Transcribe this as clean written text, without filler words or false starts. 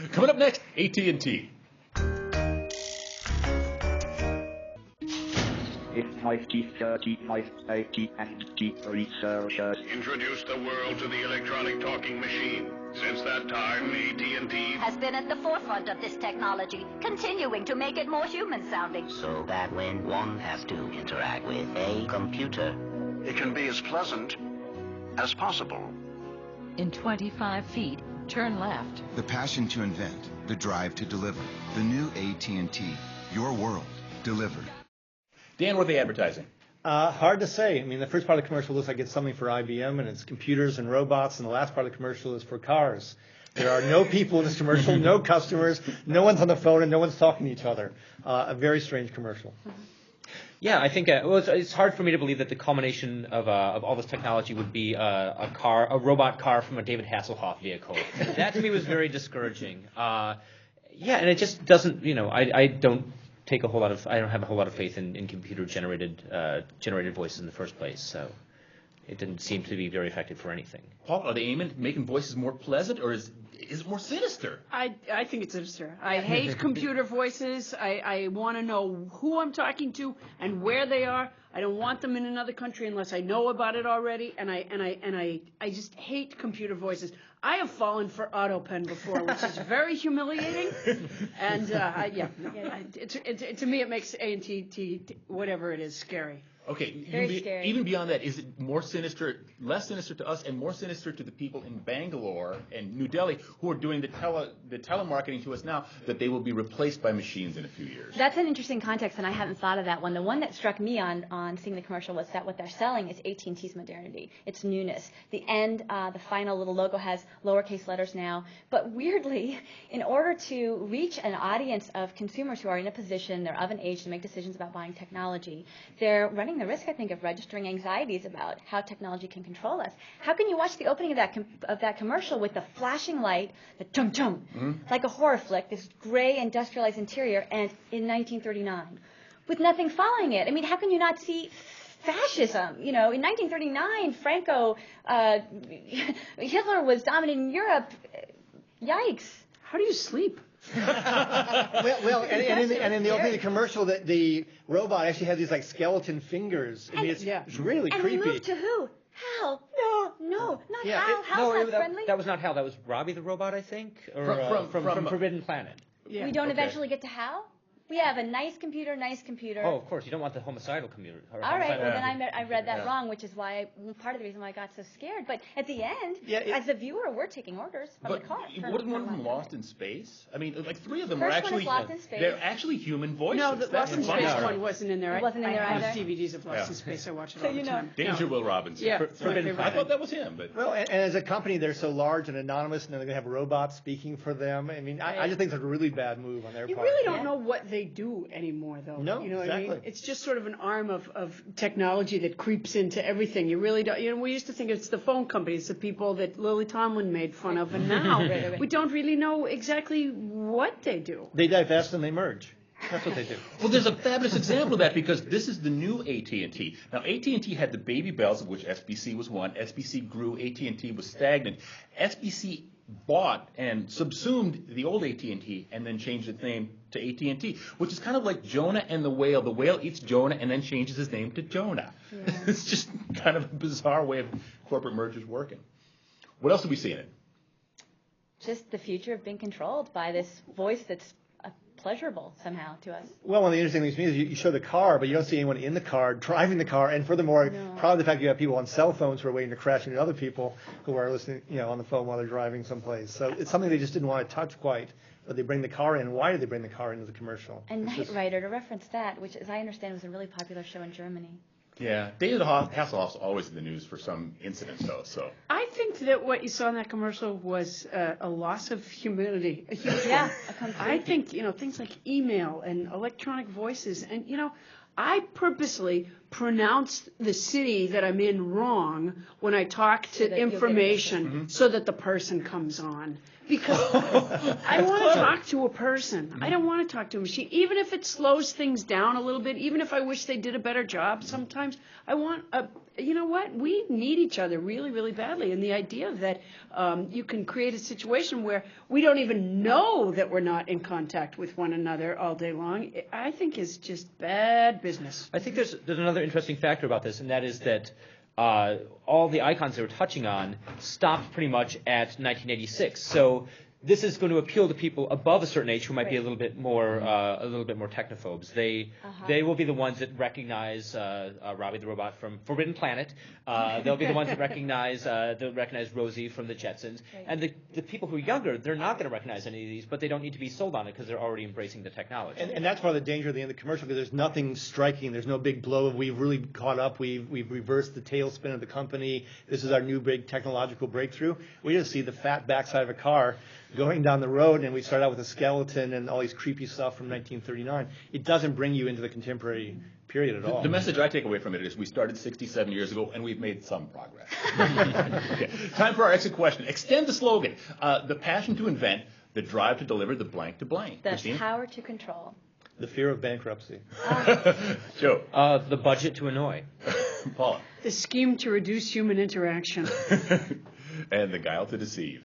Coming up next, AT&T. In 1935, AT&T researchers introduced the world to the electronic talking machine. Since that time, AT&T has been at the forefront of this technology, continuing to make it more human-sounding. So that when one has to interact with a computer, it can be as pleasant as possible. In 25 feet, turn left. The passion to invent, the drive to deliver. The new AT&T, your world, delivered. Dan, what are they advertising? Hard to say. I mean, the first part of the commercial looks like it's something for IBM, and it's computers and robots, and the last part of the commercial is for cars. There are no people in this commercial, no customers, no one's on the phone, and no one's talking to each other. A very strange commercial. Yeah, I think it's hard for me to believe that the culmination of all this technology would be a robot car from a David Hasselhoff vehicle. That to me was very discouraging. And it just doesn't, I don't have a whole lot of faith in computer generated voices in the first place. So it didn't seem to be very effective for anything. Paul, are they aiming at making voices more pleasant, or is it more sinister? I think it's sinister. I hate computer voices. I want to know who I'm talking to and where they are. I don't want them in another country unless I know about it already. And I just hate computer voices. I have fallen for AutoPen before, which is very humiliating. And to me, it makes AT&T, whatever it is, scary. Okay, even beyond that, is it more sinister, less sinister to us, and more sinister to the people in Bangalore and New Delhi who are doing the telemarketing to us now, that they will be replaced by machines in a few years? That's an interesting context, and I hadn't thought of that one. The one that struck me on seeing the commercial was that what they're selling is AT&T's modernity. It's newness. The end, the final little logo has lowercase letters now. But weirdly, in order to reach an audience of consumers who are in a position, they're of an age to make decisions about buying technology, they're running the risk, I think, of registering anxieties about how technology can control us. How can you watch the opening of that commercial with the flashing light, the chung-chung, like a horror flick, this gray industrialized interior, and in 1939, with nothing following it? I mean, how can you not see fascism? In 1939, Hitler was dominating Europe. Yikes. How do you sleep? and in the opening of the commercial, the robot actually has these like skeleton fingers. I mean, it's really creepy. And moved to who? Hal. No, not Hal. Hal's not friendly. That was not Hal. That was Robbie the robot, I think, or from Forbidden Planet. Yeah. We don't eventually get to Hal? We have a nice computer. Oh, of course. You don't want the homicidal computer. All right. Well, then I read that wrong, which is part of the reason why I got so scared. But at the end, as a viewer, we're taking orders from the car. Wasn't one of them lost in space? I mean, like three of them are actually they're actually human voices. No, the Lost in Space one wasn't in there. It wasn't in there either. I have DVDs of Lost in Space. I watch it all the time. Danger Will Robinson. Yeah, I thought that was him. But well, and as a company, they're so large and anonymous, and they're going to have robots speaking for them. I mean, I just think it's a really bad move on their part. You really don't know what they do anymore, though. No, you know exactly. What I mean? It's just sort of an arm of technology that creeps into everything. You really don't. We used to think it's the phone companies, the people that Lily Tomlin made fun of, and now we don't really know exactly what they do. They divest and they merge. That's what they do. Well, there's a fabulous example of that because this is the new AT&T. Now, AT&T had the baby bells, of which SBC was one. SBC grew. AT&T was stagnant. SBC bought and subsumed the old AT&T and then changed its name to AT&T, which is kind of like Jonah and the whale. The whale eats Jonah and then changes his name to Jonah. Yeah. It's just kind of a bizarre way of corporate mergers working. What else do we see in it? Just the future of being controlled by this voice that's pleasurable somehow to us. Well, one of the interesting things to me is you show the car, but you don't see anyone in the car driving the car, and furthermore, probably the fact you have people on cell phones who are waiting to crash into other people who are listening, on the phone while they're driving someplace. So it's something they just didn't want to touch quite. But they bring the car in. Why did they bring the car into the commercial? And Knight Rider, to reference that, which, as I understand, was a really popular show in Germany. Yeah, David Hasselhoff's always in the news for some incident, though. So I think that what you saw in that commercial was a loss of humility. I think things like email and electronic voices, and I purposely pronounce the city that I'm in wrong when I talk to information so that the person comes on. Because I want to talk to a person. I don't want to talk to a machine. Even if it slows things down a little bit, even if I wish they did a better job sometimes, I want you know what? We need each other really, really badly. And the idea that you can create a situation where we don't even know that we're not in contact with one another all day long, I think is just bad business. I think there's another interesting factor about this, and that is that all the icons they were touching on stopped pretty much at 1986. So this is going to appeal to people above a certain age who might be a little bit more technophobes. They will be the ones that recognize Robbie the robot from Forbidden Planet. They'll be the ones that recognize Rosie from the Jetsons. Right. And the people who are younger, they're not going to recognize any of these, but they don't need to be sold on it because they're already embracing the technology. And that's part of the danger of the end of the commercial, because there's nothing striking. There's no big blow of we've really caught up. We've reversed the tailspin of the company. This is our new big technological breakthrough. We just see the fat backside of a car going down the road, and we start out with a skeleton and all these creepy stuff from 1939. It doesn't bring you into the contemporary period at all. The message I take away from it is we started 67 years ago, and we've made some progress. Okay. Time for our exit question. Extend the slogan. The passion to invent, the drive to deliver, the blank to blank. The Christina? power to control. The fear of bankruptcy. Joe? The budget to annoy. Paula? The scheme to reduce human interaction. And the guile to deceive.